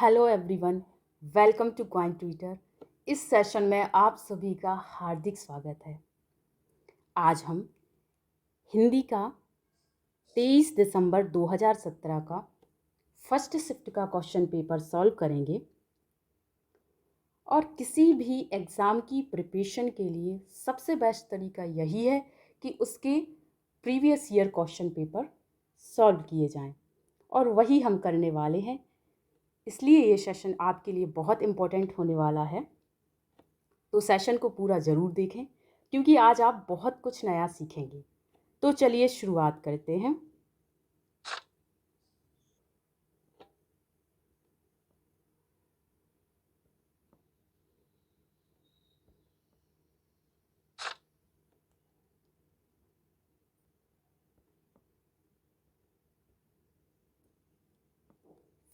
Hello everyone, welcome to coin Twitter. इस session में आप सभी का हार्दिक स्वागत है। आज हम हिंदी का 23 दिसंबर 2017 का फर्स्ट शिफ्ट का क्वेश्चन पेपर सॉल्व करेंगे और किसी भी एग्ज़ाम की प्रिपरेशन के लिए सबसे बेस्ट तरीका यही है कि उसके previous year question paper solve किए जाएं और वही हम करने वाले हैं। इसलिए ये सेशन आपके लिए बहुत इम्पोर्टेंट होने वाला है, तो सेशन को पूरा ज़रूर देखें क्योंकि आज आप बहुत कुछ नया सीखेंगे। तो चलिए शुरुआत करते हैं।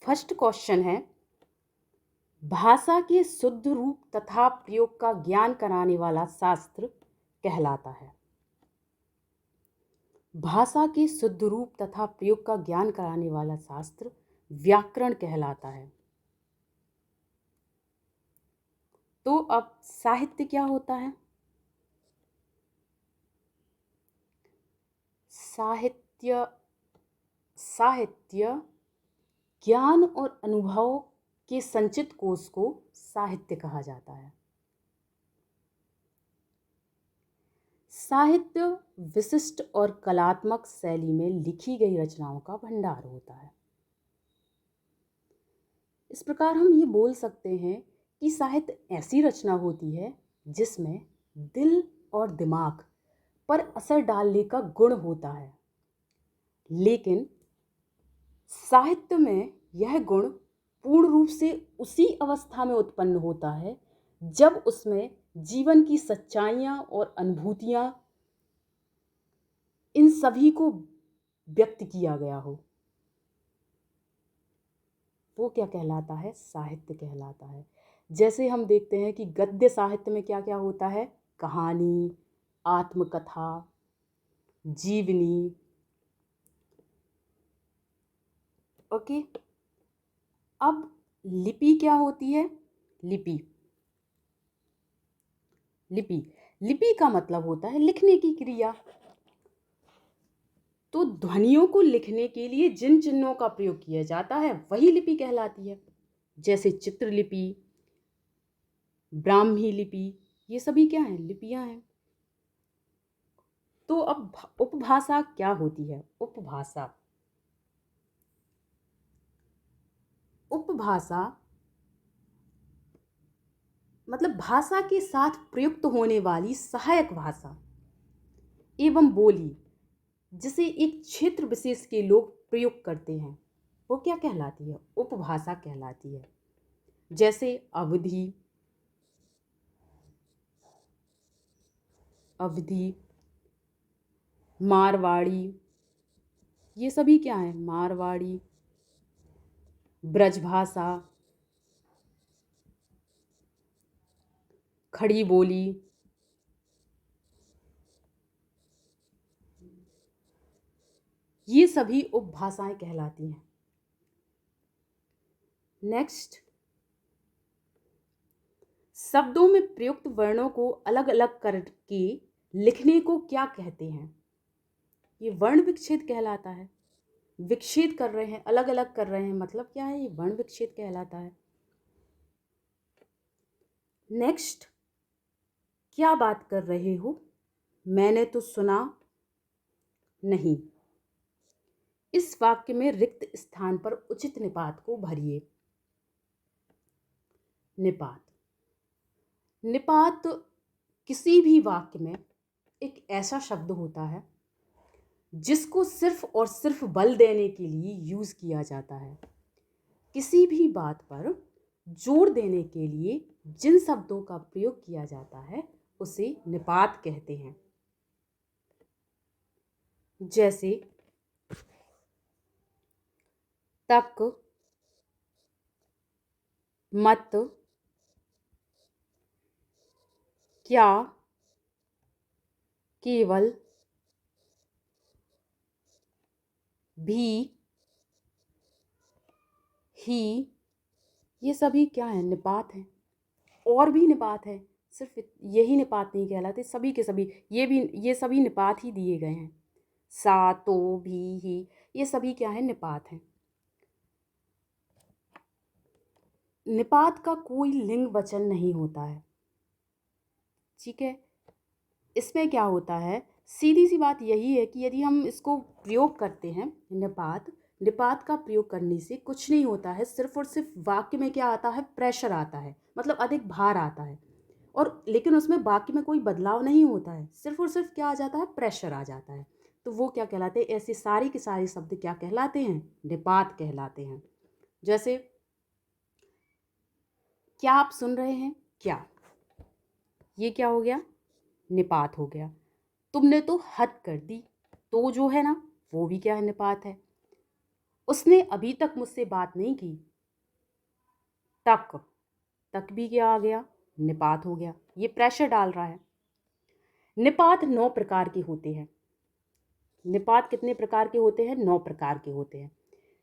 फर्स्ट क्वेश्चन है, भाषा के शुद्ध रूप तथा प्रयोग का ज्ञान कराने वाला शास्त्र कहलाता है। भाषा के शुद्ध रूप तथा प्रयोग का ज्ञान कराने वाला शास्त्र व्याकरण कहलाता है। तो अब साहित्य क्या होता है? साहित्य ज्ञान और अनुभव के संचित कोश को साहित्य कहा जाता है। साहित्य विशिष्ट और कलात्मक शैली में लिखी गई रचनाओं का भंडार होता है। इस प्रकार हम ये बोल सकते हैं कि साहित्य ऐसी रचना होती है जिसमें दिल और दिमाग पर असर डालने का गुण होता है, लेकिन साहित्य में यह गुण पूर्ण रूप से उसी अवस्था में उत्पन्न होता है जब उसमें जीवन की सच्चाइयाँ और अनुभूतियाँ इन सभी को व्यक्त किया गया हो। वो क्या कहलाता है? साहित्य कहलाता है। जैसे हम देखते हैं कि गद्य साहित्य में क्या क्या होता है? कहानी, आत्मकथा, जीवनी। ओके, अब लिपि क्या होती है? लिपि लिपि लिपि का मतलब होता है लिखने की क्रिया। तो ध्वनियों को लिखने के लिए जिन चिन्हों का प्रयोग किया जाता है वही लिपि कहलाती है। जैसे चित्रलिपि, ब्राह्मी लिपि, ये सभी क्या हैं? लिपियां हैं। तो अब उपभाषा क्या होती है? उपभाषा उपभाषा मतलब भाषा के साथ प्रयुक्त होने वाली सहायक भाषा एवं बोली जिसे एक क्षेत्र विशेष के लोग प्रयोग करते हैं, वो क्या कहलाती है? उपभाषा कहलाती है। जैसे अवधी, मारवाड़ी, ये सभी क्या हैं? मारवाड़ी, ब्रजभाषा, खड़ी बोली, ये सभी उपभाषाएं कहलाती हैं। नेक्स्ट, शब्दों में प्रयुक्त वर्णों को अलग अलग करके लिखने को क्या कहते हैं? ये वर्ण विच्छेद कहलाता है। विच्छेद कर रहे हैं, अलग अलग कर रहे हैं, मतलब क्या है? ये वर्ण विच्छेद कहलाता है। नेक्स्ट, क्या बात कर रहे हो? मैंने तो सुना नहीं। इस वाक्य में रिक्त स्थान पर उचित निपात को भरिए। निपात निपात किसी भी वाक्य में एक ऐसा शब्द होता है जिसको सिर्फ और सिर्फ बल देने के लिए यूज किया जाता है। किसी भी बात पर जोर देने के लिए जिन शब्दों का प्रयोग किया जाता है उसे निपात कहते हैं। जैसे तक, मत, क्या, केवल, भी, ही, ये सभी क्या हैं, निपात हैं। और भी निपात हैं, सिर्फ यही निपात नहीं कहलाते, सभी के सभी ये सभी निपात ही दिए गए हैं। सा, तो, भी, ही, ये सभी क्या हैं, निपात हैं। निपात का कोई लिंग वचन नहीं होता है, ठीक है। इसमें क्या होता है, सीधी सी बात यही है कि यदि हम इसको प्रयोग करते हैं, निपात निपात का प्रयोग करने से कुछ नहीं होता है, सिर्फ और सिर्फ वाक्य में क्या आता है, प्रेशर आता है, मतलब अधिक भार आता है। और लेकिन उसमें वाक्य में कोई बदलाव नहीं होता है, सिर्फ और सिर्फ क्या आ जाता है, प्रेशर आ जाता है। तो वो क्या कहलाते हैं, ऐसे सारी के सारे शब्द क्या कहलाते हैं, निपात कहलाते हैं। जैसे क्या आप सुन रहे हैं, क्या, ये क्या हो गया, निपात हो गया। तुमने तो हद कर दी, तो जो है ना वो भी क्या है, निपात है। उसने अभी तक मुझसे बात नहीं की, तक तक भी क्या आ गया, निपात हो गया, ये प्रेशर डाल रहा है। निपात 9 प्रकार के होते हैं। निपात कितने प्रकार के होते हैं, 9 प्रकार के होते हैं।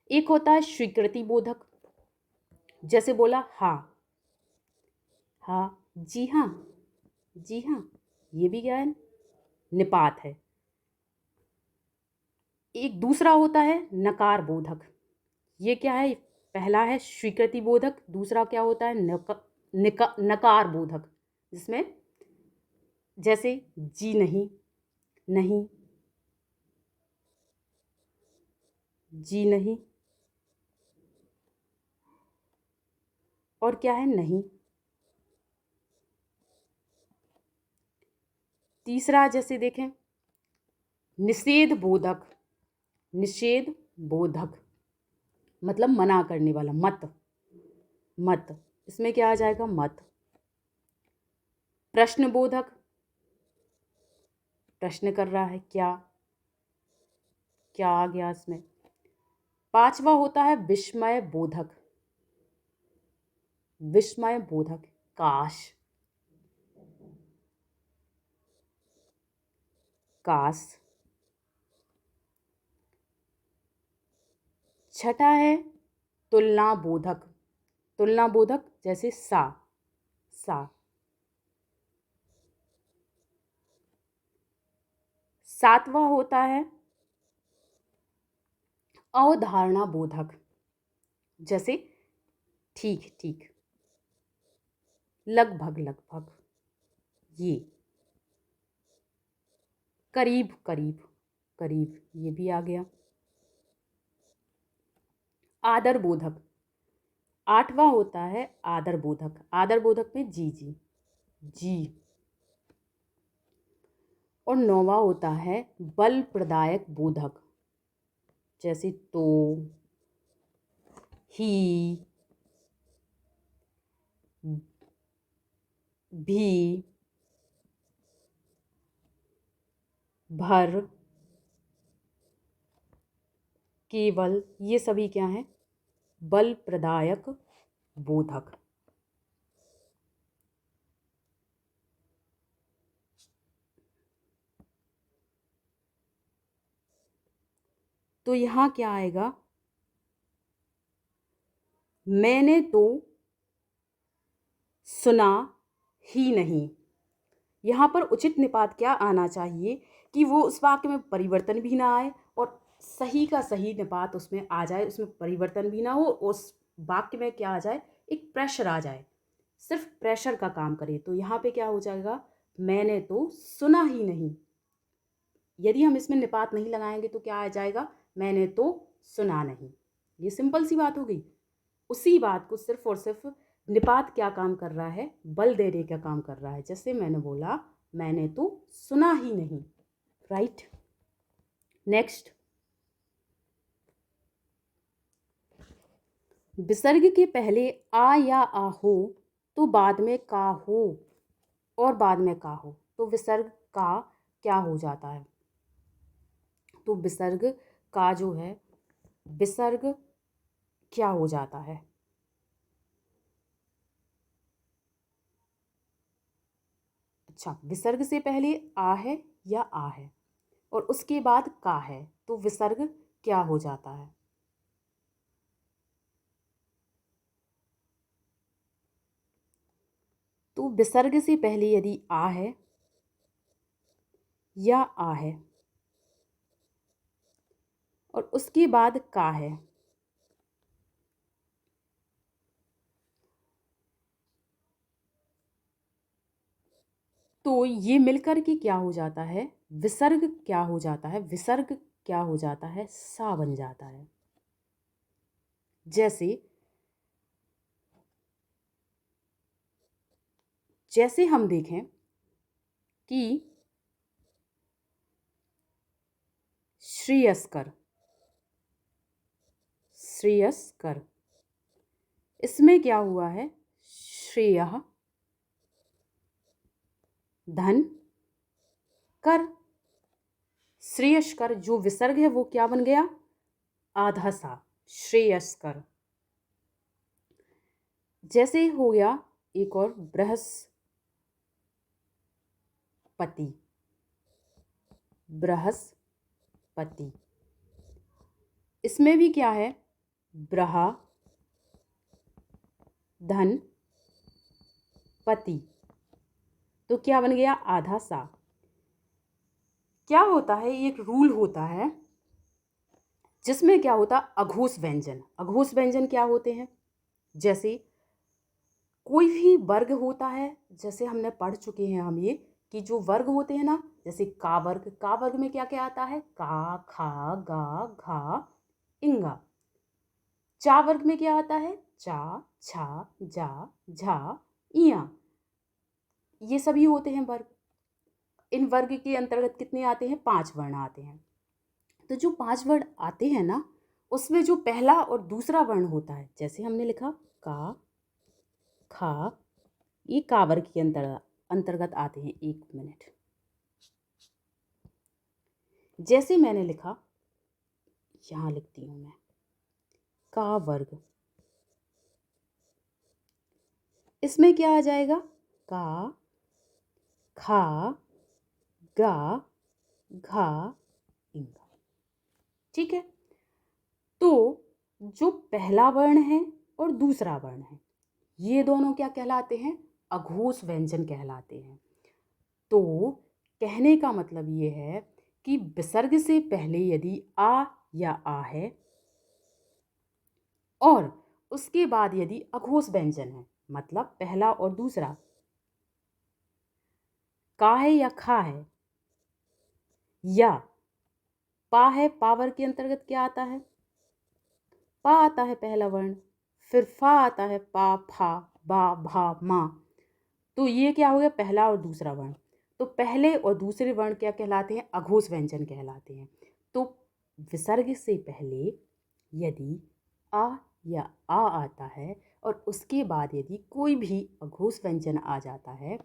एक होता है स्वीकृति बोधक, जैसे बोला हाँ, हाँ, जी हाँ, जी हाँ, ये भी क्या है, निपात है। एक दूसरा होता है नकार बोधक, ये क्या है, पहला है स्वीकृति बोधक, दूसरा क्या होता है, नकार बोधक, जिसमें जैसे जी नहीं, नहीं, जी नहीं, और क्या है, नहीं। तीसरा जैसे देखें, निषेध बोधक, निषेध बोधक मतलब मना करने वाला, मत, मत, इसमें क्या आ जाएगा, मत। प्रश्न बोधक, प्रश्न कर रहा है, क्या, क्या आ गया इसमें। पांचवा होता है विस्मय बोधक, विस्मय बोधक, काश, काश। छठा है तुलना बोधक, तुलना बोधक जैसे सा, सा। सातवां होता है अवधारणा बोधक, जैसे ठीक ठीक, लगभग लगभग, ये करीब करीब, करीब, ये भी आ गया। आदर बोधक, आठवां होता है आदर बोधक, आदर बोधक में जी जी, जी। और नौवां होता है बल प्रदायक बोधक, जैसे तो, ही, भी, भर, केवल, ये सभी क्या हैं, बल प्रदायक बोधक। तो यहाँ क्या आएगा, मैंने तो सुना ही नहीं। यहाँ पर उचित निपात क्या आना चाहिए कि वो उस वाक्य में परिवर्तन भी ना आए और सही का सही निपात उसमें आ जाए, उसमें परिवर्तन भी ना हो, उस वाक्य में क्या आ जाए, एक प्रेशर आ जाए, सिर्फ प्रेशर का काम करे। तो यहाँ पे क्या हो जाएगा, मैंने तो सुना ही नहीं। यदि हम इसमें निपात नहीं लगाएंगे तो क्या आ जाएगा, मैंने तो सुना नहीं। ये सिंपल सी बात हो गई। उसी बात को सिर्फ और सिर्फ निपात क्या काम कर रहा है, बल देने का काम कर रहा है। जैसे मैंने बोला मैंने तो सुना ही नहीं, राइट। नेक्स्ट, विसर्ग के पहले आ या आ हो तो बाद में का हो, और बाद में का हो तो विसर्ग का क्या हो जाता है, तो विसर्ग का जो है, विसर्ग क्या हो जाता है, अच्छा, विसर्ग से पहले आ है या आ है और उसके बाद का है तो विसर्ग क्या हो जाता है, तो विसर्ग से पहले यदि आ है या आ है और उसके बाद का है, तो ये मिलकर के क्या हो जाता है, विसर्ग क्या हो जाता है, विसर्ग क्या हो जाता है, सा बन जाता है। जैसे हम देखें कि श्रेयस्कर, श्रेयस्कर, इसमें क्या हुआ है, श्रेय धन कर, श्रेयस्कर जो विसर्ग है वो क्या बन गया, आधा सा, श्रेयस्कर। जैसे हो गया एक और बृहस्पति, बृहस्पति, इसमें भी क्या है, ब्रहा धन पति, तो क्या बन गया, आधा सा। क्या होता है, एक रूल होता है जिसमें क्या होता, अघोष व्यंजन। अघोष व्यंजन क्या होते हैं, जैसे कोई भी वर्ग होता है, जैसे हमने पढ़ चुके हैं हम ये कि जो वर्ग होते हैं ना, जैसे का वर्ग, का वर्ग में क्या क्या आता है, का, खा, गा, घा, इंगा। चा वर्ग में क्या आता है, चा, छा, जा, झा, इया। ये सभी होते हैं वर्ग। इन वर्ग के अंतर्गत कितने आते हैं, 5 वर्ण आते हैं। तो जो 5 वर्ण आते हैं ना, उसमें जो पहला और दूसरा वर्ण होता है, जैसे हमने लिखा का, खा, ये का वर्ग के अंतर्गत आते हैं। 1 मिनट, जैसे मैंने लिखा, यहाँ लिखती हूँ मैं, का वर्ग, इसमें क्या आ जाएगा, का, खा, गा, घा, इंगा। ठीक है, तो जो पहला वर्ण है और दूसरा वर्ण है, ये दोनों क्या कहलाते हैं, अघोष व्यंजन कहलाते हैं। तो कहने का मतलब ये है कि विसर्ग से पहले यदि आ या आ है और उसके बाद यदि अघोष व्यंजन है, मतलब पहला और दूसरा, का है या खा है या पा है, पावर के अंतर्गत क्या आता है, पा आता है पहला वर्ण, फिर फा आता है, पा, फा, बा, भा, मा। तो ये क्या हो गया, पहला और दूसरा वर्ण। तो पहले और दूसरे वर्ण क्या कहलाते हैं, अघोष व्यंजन कहलाते हैं। तो विसर्ग से पहले यदि आ या आ आता है और उसके बाद यदि कोई भी अघोष व्यंजन आ जाता है,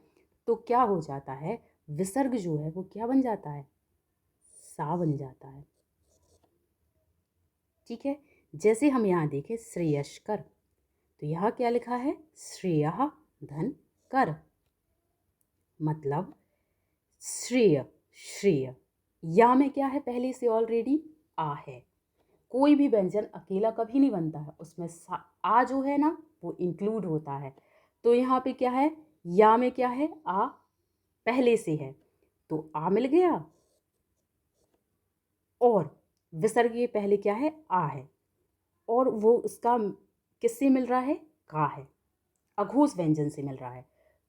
तो क्या हो जाता है, विसर्ग जो है वो क्या बन जाता है, सा बन जाता है। ठीक है, जैसे हम यहाँ देखें श्रेयस्कर, तो यहाँ क्या लिखा है, श्रेय धन कर, मतलब श्रेय, श्रेय। या में क्या है, पहले से ऑलरेडी आ है। कोई भी व्यंजन अकेला कभी नहीं बनता है, उसमें आ जो है ना वो इंक्लूड होता है। तो यहाँ पे क्या है, या में क्या है, आ पहले से है, तो आ मिल गया, और विसर्ग के पहले क्या है, आ है, और वो उसका किससे मिल रहा है, का है, अघोष व्यंजन से मिल रहा है।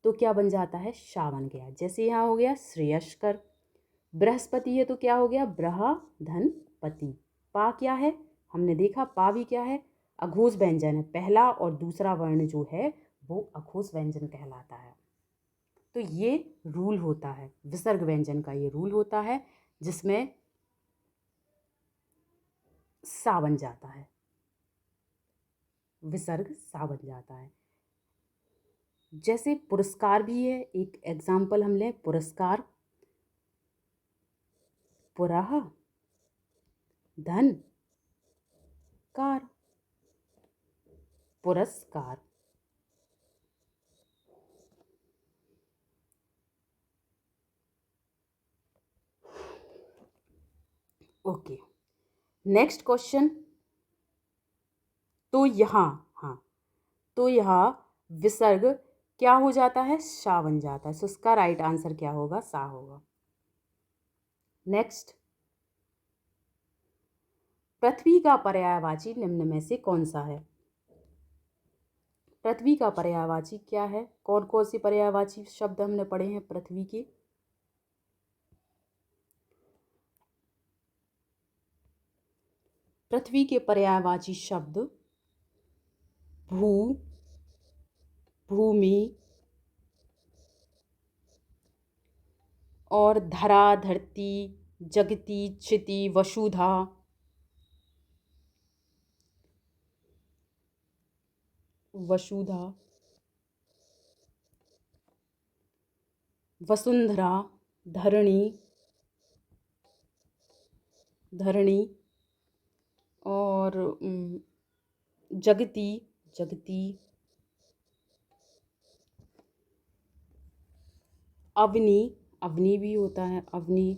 तो क्या बन जाता है, शा बन गया। जैसे यहाँ हो गया श्रेयस्कर, बृहस्पति है तो क्या हो गया, ब्रहा धन पति। पा क्या है, हमने देखा पा भी क्या है, अघोष व्यंजन है। पहला और दूसरा वर्ण जो है वो अघोष व्यंजन कहलाता है। तो ये रूल होता है विसर्ग व्यंजन का, ये रूल होता है जिसमें सा बन जाता है, विसर्ग सा बन जाता है। जैसे पुरस्कार भी है, एक एग्जाम्पल हम लें, पुरस्कार, पुरः धन कार, पुरस्कार। Okay, next question. तो यहाँ, हाँ, तो यहाँ विसर्ग क्या हो जाता है, शा बन जाता है। सो इसका राइट आंसर क्या होगा, सा होगा। नेक्स्ट, पृथ्वी का पर्यायवाची निम्न में से कौन सा है। पृथ्वी का पर्यायवाची क्या है, कौन कौन सी पर्यायवाची शब्द हमने पढ़े हैं पृथ्वी के। पृथ्वी के पर्यायवाची शब्द भू, भूमि और धरा, धरती, जगति, क्षिति, वसुधा, वसुधा, वसुंधरा, धरणी, धरणी और जगति, जगति, अवनी, अवनी भी होता है, अवनी,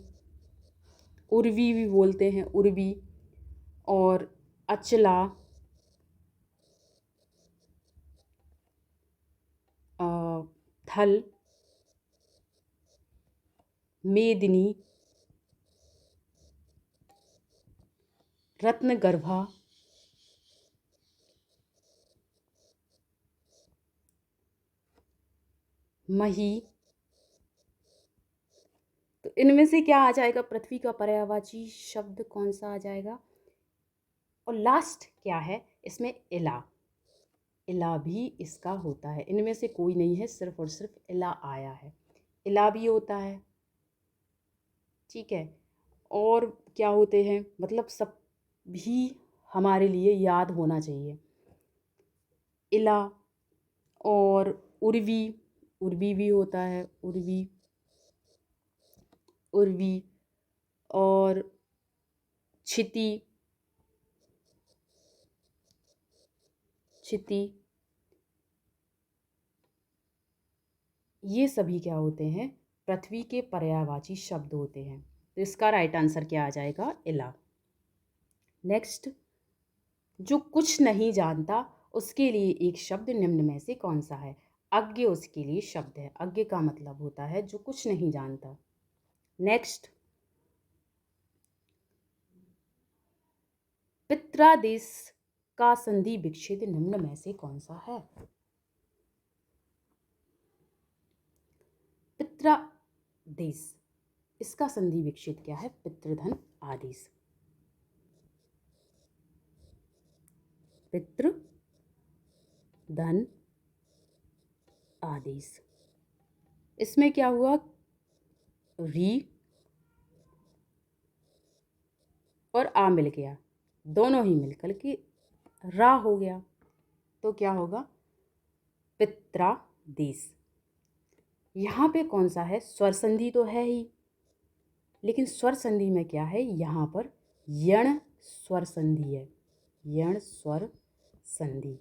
उर्वी भी बोलते हैं, उर्वी, और अचला, थल, मेदिनी, रत्नगर्भा, मही। तो इनमें से क्या आ जाएगा, पृथ्वी का पर्यायवाची शब्द कौन सा आ जाएगा। और लास्ट क्या है इसमें, इला, इला भी इसका होता है। इनमें से कोई नहीं है, सिर्फ और सिर्फ इला आया है, इला भी होता है। ठीक है, और क्या होते हैं, मतलब सब भी हमारे लिए याद होना चाहिए। इला और उर्वी, उर्वी भी होता है, उर्वी, उर्वी और क्षिति, क्षिति, ये सभी क्या होते हैं, पृथ्वी के पर्यायवाची शब्द होते हैं। तो इसका राइट आंसर क्या आ जाएगा, इला। नेक्स्ट, जो कुछ नहीं जानता उसके लिए एक शब्द निम्न में से कौन सा है। अज्ञ उसके लिए शब्द है, अज्ञ का मतलब होता है जो कुछ नहीं जानता। नेक्स्ट, पित्रादेश का संधि विच्छेद निम्न में से कौन सा है। पित्रादेश, इसका संधि विच्छेद क्या है, पितृधन आदेश, पितृ धन आदेश। इसमें क्या हुआ, री और आ मिल गया, दोनों ही मिलकर के रा हो गया। तो क्या होगा, पित्रादेश। यहाँ पे कौन सा है, स्वर संधि तो है ही, लेकिन स्वर संधि में क्या है, यहाँ पर यण स्वर संधि है, यण स्वर संधि।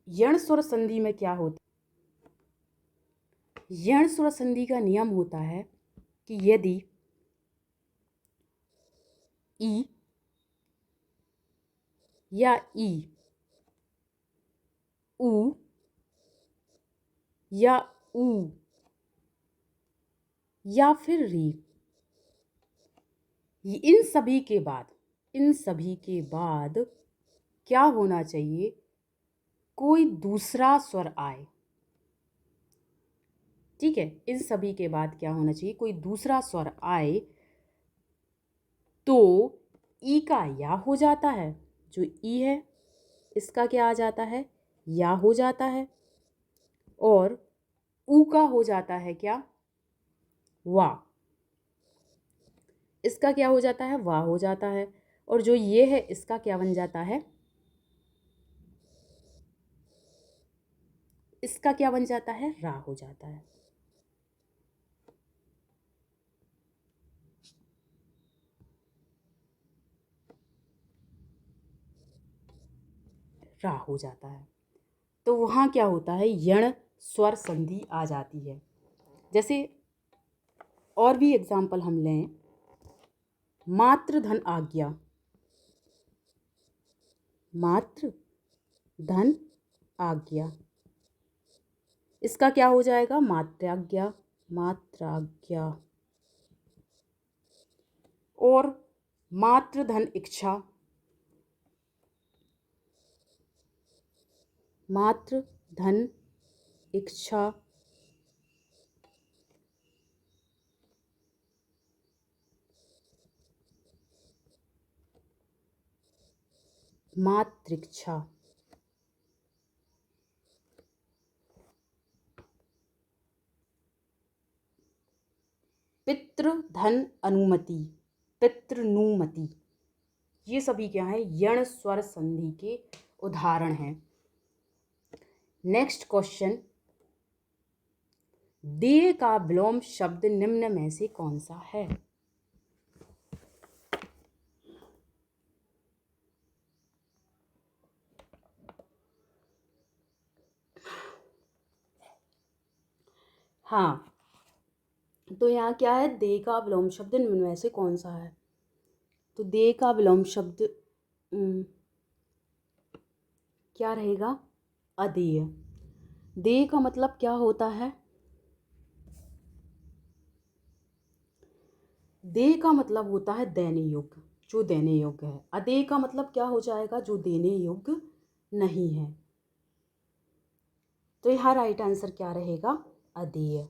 यण स्वर संधि में क्या होता है, यण स्वर संधि का नियम होता है कि यदि ई या ई, उ या ऊ या फिर री, इन सभी के बाद, इन सभी के बाद क्या होना चाहिए, कोई दूसरा स्वर आए। ठीक है, इन सभी के बाद क्या होना चाहिए, कोई दूसरा स्वर आए तो ई का या हो जाता है, जो ई है इसका क्या आ जाता है, या हो जाता है, और ऊ का हो जाता है क्या, वा, इसका क्या हो जाता है, वा हो जाता है, और जो ये है इसका क्या बन जाता है, इसका क्या बन जाता है, रा हो जाता है। रा हो जाता है, तो वहाँ क्या होता है, यण स्वर संधि आ जाती है। जैसे और भी एग्जाम्पल हम लें, मातृधन आज्ञा, मात्र धन आज्ञा। इसका क्या हो जाएगा? मात्राज्ञा, मात्राज्ञा। और मात्र धन इच्छा, मात्र धन इच्छा। मातृक्षा। पितृधन अनुमति, पितृनुमति। ये सभी क्या है? यण स्वर संधि के उदाहरण हैं। नेक्स्ट क्वेश्चन, देय का विलोम शब्द निम्न में से कौन सा है? हाँ, तो यहाँ क्या है? देय का विलोम शब्द निम्न में से कौन सा है? तो देय का विलोम शब्द क्या रहेगा? अदेय। देय का मतलब क्या होता है? देय का मतलब होता है देने योग्य, जो देने योग्य है। अदेय का मतलब क्या हो जाएगा? जो देने योग्य नहीं है। तो यहाँ राइट आंसर क्या रहेगा? अदेय।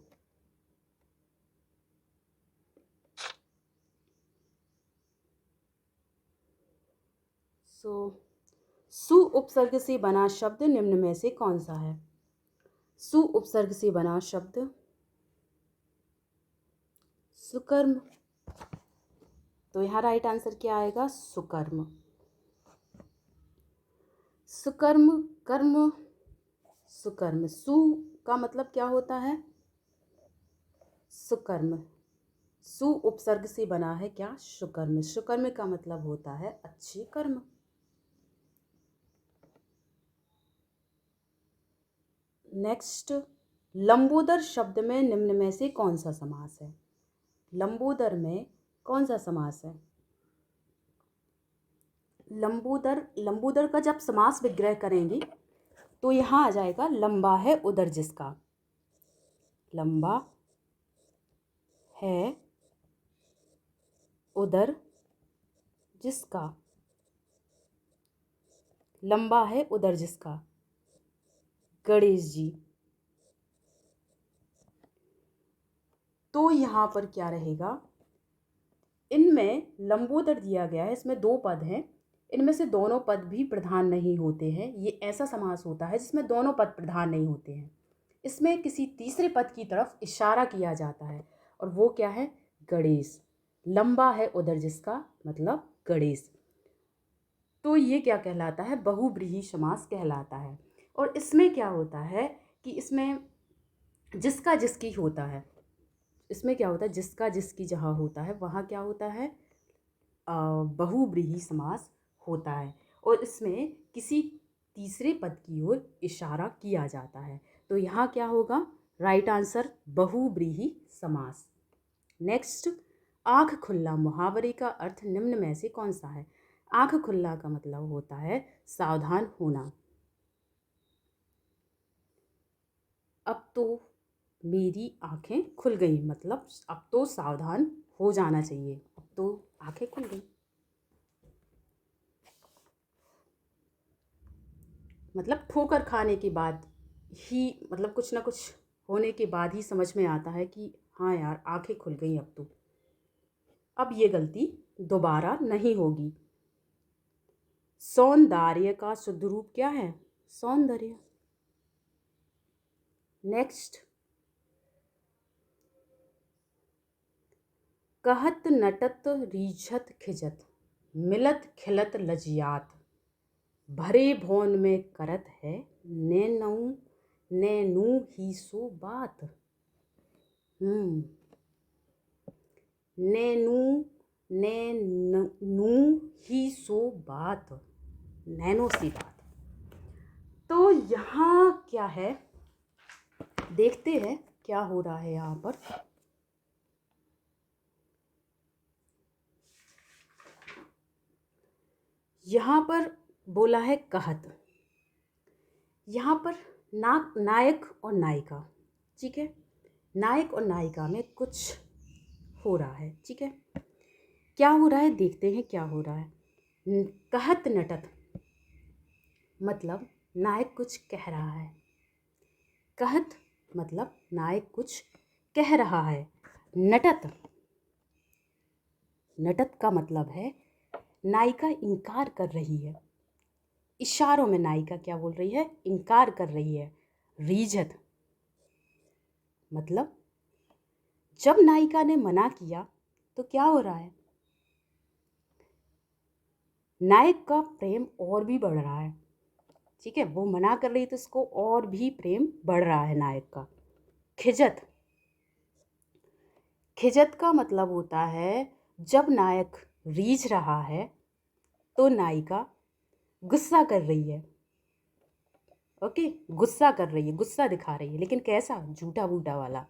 सु उपसर्ग से बना शब्द निम्न में से कौन सा है? सु उपसर्ग से बना शब्द सुकर्म। तो यहाँ राइट आंसर क्या आएगा? सुकर्म। सुकर्म, कर्म, सुकर्म। सु का मतलब क्या होता है? सुकर्म। सु उपसर्ग से बना है क्या? सुकर्म। सुकर्म का मतलब होता है अच्छे कर्म। नेक्स्ट, लंबोदर शब्द में निम्न में से कौन सा समास है? लंबोदर में कौन सा समास है? लंबोदर का जब समास विग्रह करेंगे तो यहाँ आ जाएगा लंबा है उदर जिसका। लंबा है उदर जिसका, लंबा है उदर जिसका, गणेश जी। तो यहाँ पर क्या रहेगा? इनमें लंबोदर दिया गया है, इसमें दो पद हैं, इनमें से दोनों पद भी प्रधान नहीं होते हैं। ये ऐसा समास होता है जिसमें दोनों पद प्रधान नहीं होते हैं। इसमें किसी तीसरे पद की तरफ इशारा किया जाता है और वो क्या है? गणेश। लंबा है उदर जिसका मतलब गणेश। तो ये क्या कहलाता है? बहुब्रीहि समास कहलाता है। और इसमें क्या होता है कि इसमें जिसका जिसकी होता है, इसमें क्या होता है? जिसका जिसकी जहाँ होता है वहाँ क्या होता है? बहुब्रीहि समास होता है और इसमें किसी तीसरे पद की ओर इशारा किया जाता है। तो यहाँ क्या होगा? राइट आंसर बहुब्रीहि समास। नेक्स्ट, आँख खुल्ला मुहावरे का अर्थ निम्न में से कौन सा है? आँख खुल्ला का मतलब होता है सावधान होना। अब तो मेरी आंखें खुल गई, मतलब अब तो सावधान हो जाना चाहिए, अब तो आंखें खुल गई। मतलब ठोकर खाने के बाद ही, मतलब कुछ ना कुछ होने के बाद ही समझ में आता है कि हाँ यार आंखें खुल गई अब तो, अब ये गलती दोबारा नहीं होगी। सौंदर्य का शुद्ध रूप क्या है? सौंदर्य। नेक्स्ट, कहत नटत रीझत खिजत मिलत खिलत लजियात भरे भौन में करत है नैनू ही सो बात। नैनू नैनू ही सो बात, नैनो सी बात। तो यहाँ क्या है? देखते हैं क्या हो रहा है यहाँ पर। यहाँ पर बोला है कहत। यहाँ पर नायक और नायिका, ठीक है, नायक और नायिका में कुछ हो रहा है, ठीक है। क्या हो रहा है देखते हैं क्या हो रहा है। कहत नटत मतलब नायक कुछ कह रहा है। कहत मतलब नायक कुछ कह रहा है। नटत, नटत का मतलब है नायिका इनकार कर रही है। इशारों में नायिका क्या बोल रही है, इनकार कर रही है। रीझत मतलब जब नायिका ने मना किया तो क्या हो रहा है, नायक का प्रेम और भी बढ़ रहा है, ठीक है। वो मना कर रही तो इसको और भी प्रेम बढ़ रहा है नायक का। खिजत, खिजत का मतलब होता है जब नायक रीझ रहा है तो नायिका गुस्सा कर रही है। ओके, गुस्सा कर रही है, गुस्सा दिखा रही है, लेकिन कैसा, झूठा बूटा वाला।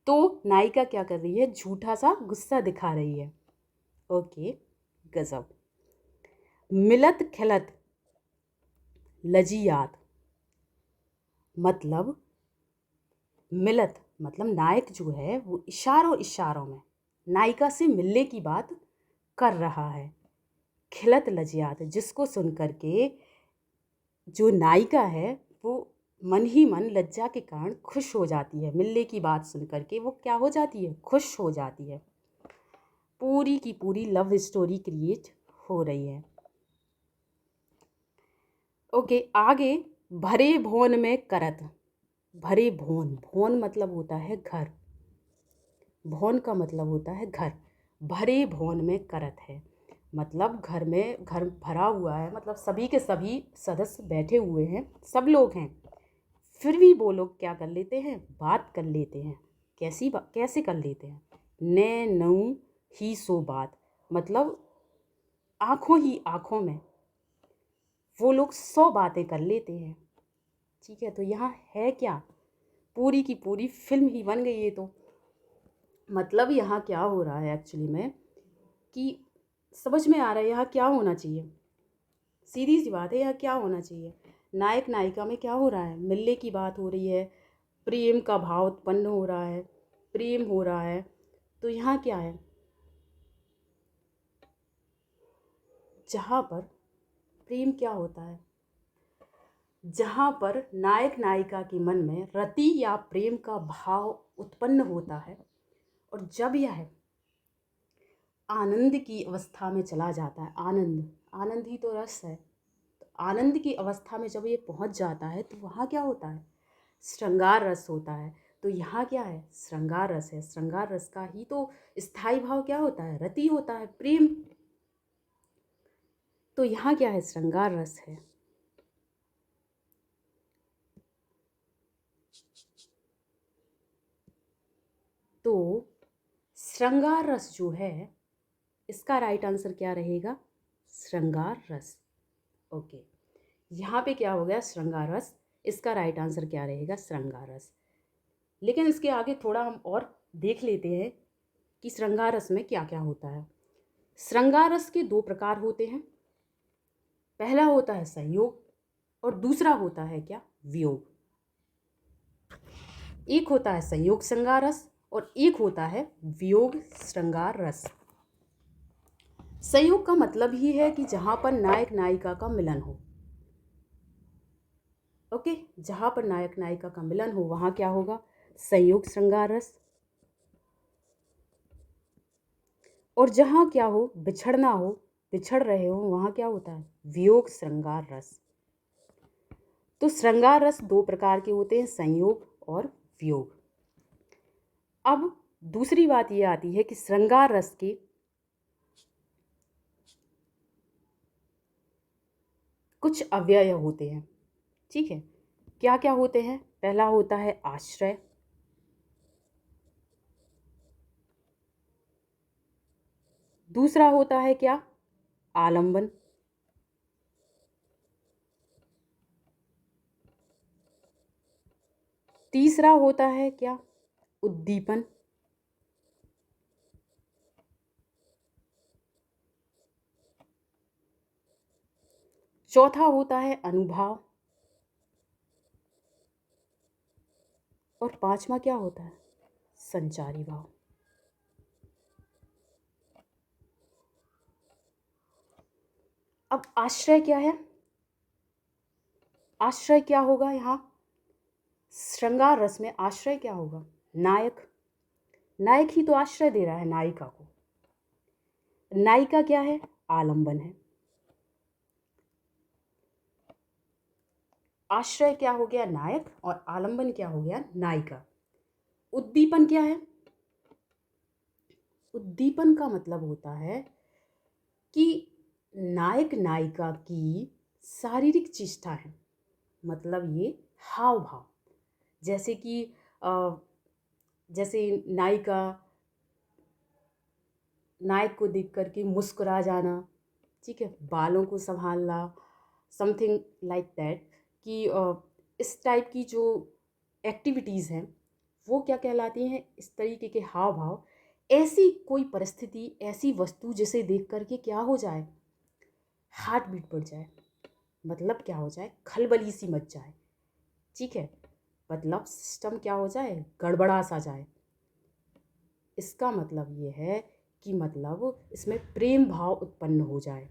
तो नायिका क्या कर रही है, झूठा सा गुस्सा दिखा रही है। ओके, गजब। मिलत खिलत लजियात मतलब मिलत मतलब नायक जो है वो इशारों इशारों में नायिका से मिलने की बात कर रहा है। खिलत लजियात जिसको सुन करके जो नायिका है वो मन ही मन लज्जा के कारण खुश हो जाती है। मिलने की बात सुन करके वो क्या हो जाती है, खुश हो जाती है। पूरी की पूरी लव स्टोरी क्रिएट हो रही है। ओके, आगे भरे भोन में करत। भरे भोन, भोन मतलब होता है घर, भोन का मतलब होता है घर। भरे भोन में करत है मतलब घर में, घर भरा हुआ है मतलब सभी के सभी सदस्य बैठे हुए हैं, सब लोग हैं, फिर भी वो लोग क्या कर लेते हैं, बात कर लेते हैं। कैसे कर लेते हैं, ने नऊ ही सो बात मतलब आँखों ही आँखों में वो लोग 100 बातें कर लेते हैं, ठीक है। तो यहाँ है क्या, पूरी की पूरी फिल्म ही बन गई है। तो मतलब यहाँ क्या हो रहा है एक्चुअली में कि समझ में आ रहा है यहाँ क्या होना चाहिए। सीधी सी बात है, यहाँ क्या होना चाहिए, नायक नायिका में क्या हो रहा है, मिलने की बात हो रही है, प्रेम का भाव उत्पन्न हो रहा है, प्रेम हो रहा है। तो यहाँ क्या है, जहाँ पर प्रेम क्या होता है, जहाँ पर नायक नायिका के मन में रति या प्रेम का भाव उत्पन्न होता है और जब यह आनंद की अवस्था में चला जाता है, आनंद, आनंद ही तो रस है, तो आनंद की अवस्था में जब ये पहुंच जाता है तो वहाँ क्या होता है, श्रृंगार रस होता है। तो यहाँ क्या है, श्रृंगार रस है। श्रृंगार रस का ही तो स्थायी भाव क्या होता है, रति होता है, प्रेम। तो यहाँ क्या है, श्रृंगार रस है। तो श्रृंगार रस जो है इसका राइट आंसर क्या रहेगा, श्रृंगार रस। ओके, यहाँ पे क्या हो गया, श्रृंगार रस, इसका राइट आंसर क्या रहेगा, श्रृंगार रस। लेकिन इसके आगे थोड़ा हम और देख लेते हैं कि श्रृंगार रस में क्या क्या होता है। श्रृंगार रस के 2 प्रकार होते हैं, पहला होता है संयोग और दूसरा होता है क्या, वियोग। एक होता है संयोग श्रृंगार रस और एक होता है वियोग श्रृंगार रस। संयोग का मतलब ही है कि जहां पर नायक नायिका का मिलन हो। ओके, जहां पर नायक नायिका का मिलन हो वहां क्या होगा, संयोग श्रृंगार रस। और जहां क्या हो, बिछड़ना हो, बिछड़ रहे हो, वहां क्या होता है, वियोग श्रृंगार रस। तो श्रृंगार रस 2 प्रकार के होते हैं, संयोग और वियोग। अब दूसरी बात ये आती है कि श्रृंगार रस के कुछ अव्यय होते हैं, ठीक है। क्या क्या होते हैं, पहला होता है आश्रय, दूसरा होता है क्या, आलंबन, तीसरा होता है क्या, उद्दीपन, चौथा होता है अनुभाव, और पांचवा क्या होता है? संचारी भाव। अब आश्रय क्या है? आश्रय क्या होगा यहाँ? श्रृंगार रस में आश्रय क्या होगा? नायक। नायक ही तो आश्रय दे रहा है नायिका को। नायिका क्या है? आलंबन है। आश्रय क्या हो गया? नायक। और आलंबन क्या हो गया? नायिका। उद्दीपन क्या है? उद्दीपन का मतलब होता है कि नायक नायिका की शारीरिक चेष्टा है, मतलब ये हाव भाव। जैसे कि जैसे नायिका नायक को देख करके मुस्कुरा जाना, ठीक है, बालों को संभालना, समथिंग लाइक दैट, कि इस टाइप की जो एक्टिविटीज़ हैं वो क्या कहलाती हैं? इस तरीके के हाव भाव। ऐसी कोई परिस्थिति, ऐसी वस्तु जिसे देख करके क्या हो जाए? हार्ट बीट बढ़ जाए, मतलब क्या हो जाए? खलबली सी मच जाए, ठीक है, मतलब सिस्टम क्या हो जाए? गड़बड़ा सा जाए। इसका मतलब ये है कि मतलब इसमें प्रेम भाव उत्पन्न हो जाए,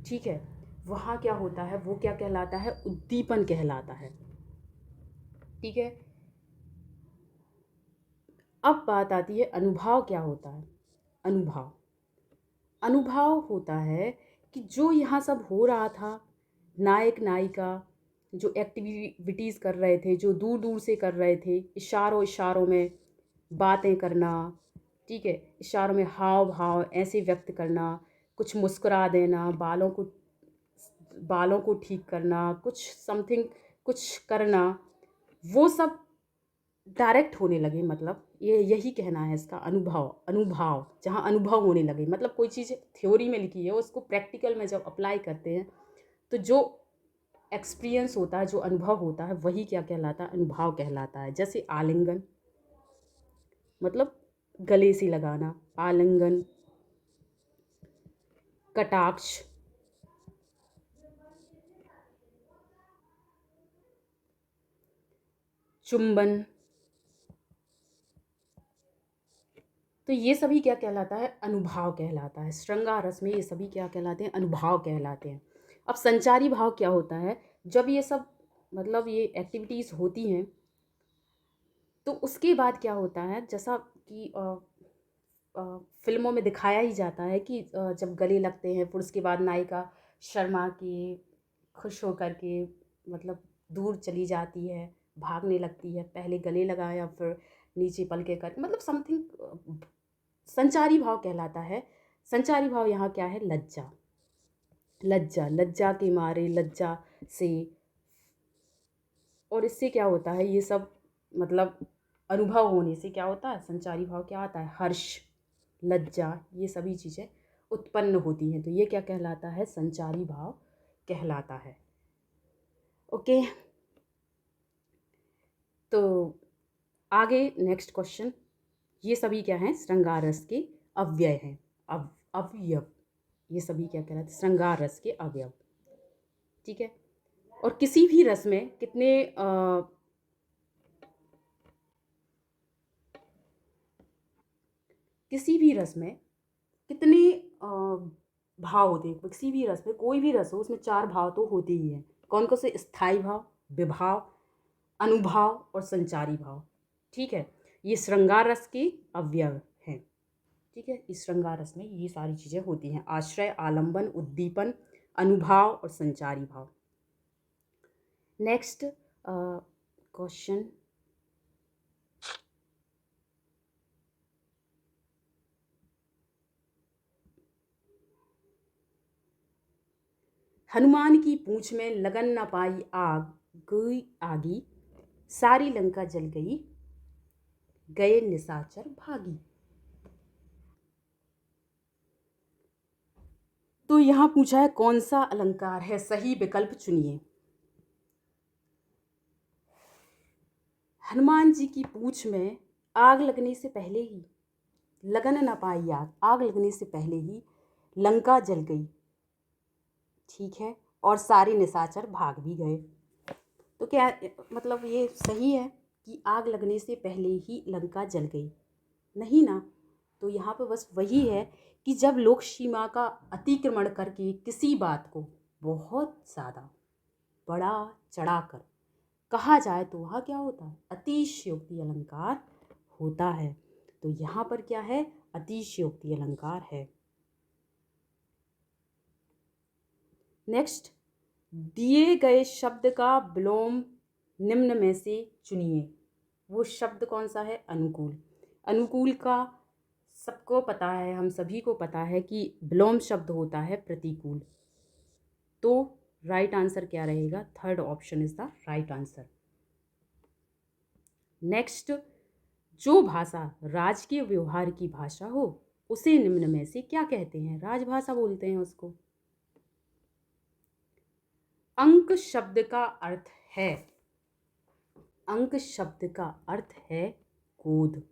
ठीक है। वहाँ क्या होता है? वो क्या कहलाता है? उद्दीपन कहलाता है, ठीक है। अब बात आती है अनुभाव क्या होता है? अनुभाव अनुभव होता है कि जो यहाँ सब हो रहा था, नायक नायिका जो एक्टिविटीज़ कर रहे थे, जो दूर दूर से कर रहे थे, इशारों इशारों में बातें करना, ठीक है, इशारों में हाव भाव ऐसे व्यक्त करना, कुछ मुस्कुरा देना, बालों को ठीक करना, कुछ समथिंग कुछ करना, वो सब डायरेक्ट होने लगे। मतलब ये यही कहना है इसका। अनुभाव जहाँ अनुभव होने लगे, मतलब कोई चीज़ थ्योरी में लिखी है, उसको प्रैक्टिकल में जब अप्लाई करते हैं तो जो एक्सपीरियंस होता है, जो अनुभव होता है, वही क्या कहलाता है? अनुभाव कहलाता है। जैसे आलिंगन, मतलब गले से लगाना, आलिंगन, कटाक्ष, चुंबन, तो ये सभी क्या कहलाता है? अनुभाव कहलाता है। श्रृंगार रस में ये सभी क्या कहलाते हैं? अनुभाव कहलाते हैं। अब संचारी भाव क्या होता है? जब ये सब मतलब ये एक्टिविटीज़ होती हैं तो उसके बाद क्या होता है? जैसा कि फिल्मों में दिखाया ही जाता है कि जब गले लगते हैं फिर उसके बाद नायिका शर्मा के, खुश होकर के, मतलब दूर चली जाती है, भागने लगती है, पहले गले लगाया फिर नीचे पलके कर, मतलब समथिंग संचारी भाव कहलाता है। संचारी भाव यहाँ क्या है? लज्जा। लज्जा, लज्जा के मारे, लज्जा से, और इससे क्या होता है? ये सब मतलब अनुभव होने से क्या होता है? संचारी भाव क्या आता है? हर्ष, लज्जा, ये सभी चीज़ें उत्पन्न होती हैं, तो ये क्या कहलाता है? संचारी भाव कहलाता है। ओके, तो आगे नेक्स्ट क्वेश्चन। ये सभी क्या हैं? श्रृंगार रस के अव्यय हैं। अवयव, ये सभी क्या कहलाते हैं? श्रृंगार रस के अवयव, ठीक है। और किसी भी रस में कितने किसी भी रस में कितने भाव होते हैं? किसी भी रस में, कोई भी रस हो, उसमें चार भाव तो होते ही हैं। कौन कौन से? स्थायी भाव, विभाव, अनुभाव और संचारी भाव, ठीक है। ये श्रृंगार रस के अवयव हैं, ठीक है। इस श्रृंगार रस में ये सारी चीज़ें होती हैं: आश्रय, आलंबन, उद्दीपन, अनुभाव और संचारी भाव। Next question. हनुमान की पूंछ में लगन न पाई आग, गई आगी, सारी लंका जल गई, गए निशाचर भागी। तो यहाँ पूछा है कौन सा अलंकार है? सही विकल्प चुनिए। हनुमान जी की पूंछ में आग लगने से पहले ही, लगन न पाई आग, आग लगने से पहले ही लंका जल गई, ठीक है। और सारे निशाचर भाग भी गए। तो क्या मतलब ये सही है कि आग लगने से पहले ही लंका जल गई? नहीं ना। तो यहाँ पर बस वही है कि जब लोग सीमा का अतिक्रमण करके किसी बात को बहुत ज़्यादा बड़ा चढ़ाकर कहा जाए तो वहाँ क्या होता है? अतिशयोक्ति अलंकार होता है। तो यहाँ पर क्या है? अतिशयोक्ति अलंकार है। नेक्स्ट, दिए गए शब्द का विलोम निम्न में से चुनिए। वो शब्द कौन सा है? अनुकूल। अनुकूल का सबको पता है, हम सभी को पता है कि विलोम शब्द होता है प्रतिकूल। तो राइट आंसर क्या रहेगा? Third option is the right answer. Next, जो भाषा राजकीय व्यवहार की भाषा हो उसे निम्न में से क्या कहते हैं? राजभाषा बोलते हैं उसको। अंक शब्द का अर्थ है, अंक शब्द का अर्थ है गोद।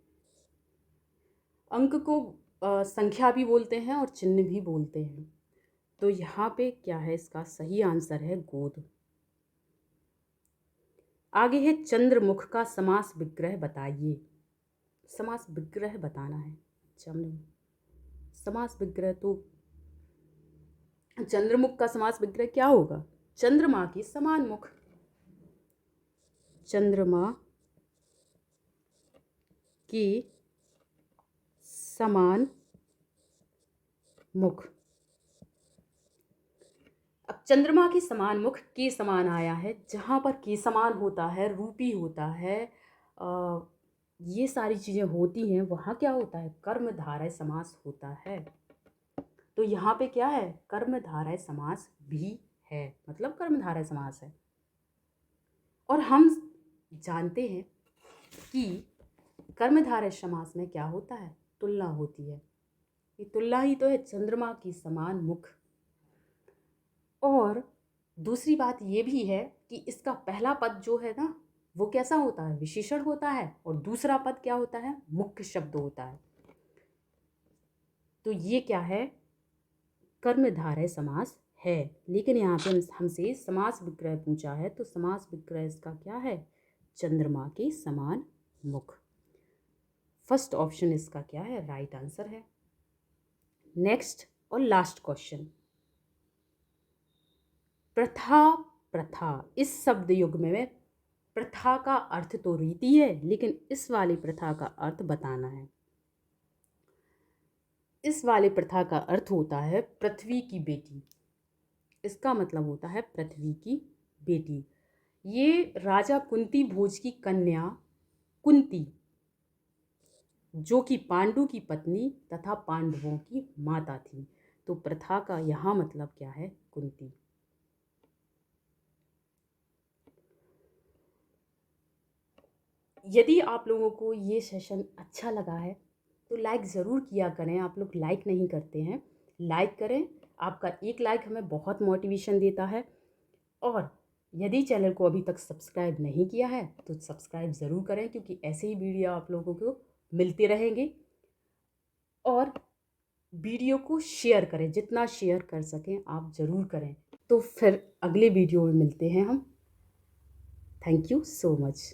अंक को संख्या भी बोलते हैं और चिन्ह भी बोलते हैं। तो यहाँ पे क्या है? इसका सही आंसर है गोद। आगे है चंद्रमुख का समास विग्रह बताइए। समास विग्रह बताना है। समास विग्रह तो चंद्रमुख का समास विग्रह क्या होगा? चंद्रमा के समान मुख। चंद्रमा के समान मुख। अब चंद्रमा के समान मुख के समान आया है, जहाँ पर के समान होता है, रूपी होता है, ये सारी चीज़ें होती हैं, वहाँ क्या होता है? कर्मधारय समास होता है। तो यहाँ पे क्या है? कर्मधारय समास भी है, मतलब कर्मधारय समास है। और हम जानते हैं कि कर्मधारय समास में क्या होता है? तुलना होती है। ये तुलना ही तो है, चंद्रमा की समान मुख। और दूसरी बात ये भी है कि इसका पहला पद जो है ना, वो कैसा होता है? विशेषण होता है। और दूसरा पद क्या होता है? मुख्य शब्द होता है। तो ये क्या है? कर्मधारय समास है। लेकिन यहाँ पे हमसे समास विग्रह पूछा है, तो समास विग्रह इसका क्या है? चंद्रमा के समान मुख। फर्स्ट ऑप्शन इसका क्या है? राइट आंसर है। नेक्स्ट और लास्ट क्वेश्चन, प्रथा। प्रथा इस शब्द युग में प्रथा का अर्थ तो रीति है, लेकिन इस वाली प्रथा का अर्थ बताना है। इस वाली प्रथा का अर्थ होता है पृथ्वी की बेटी। इसका मतलब होता है पृथ्वी की बेटी। ये राजा कुंती भोज की कन्या कुंती, जो कि पांडु की पत्नी तथा पांडवों की माता थी। तो प्रथा का यहाँ मतलब क्या है? कुंती। यदि आप लोगों को ये सेशन अच्छा लगा है तो लाइक ज़रूर किया करें। आप लोग लाइक नहीं करते हैं, लाइक करें। आपका एक लाइक हमें बहुत मोटिवेशन देता है। और यदि चैनल को अभी तक सब्सक्राइब नहीं किया है तो सब्सक्राइब ज़रूर करें, क्योंकि ऐसे ही वीडियो आप लोगों को मिलते रहेंगे। और वीडियो को शेयर करें, जितना शेयर कर सकें आप ज़रूर करें। तो फिर अगले वीडियो में मिलते हैं हम। Thank you so much.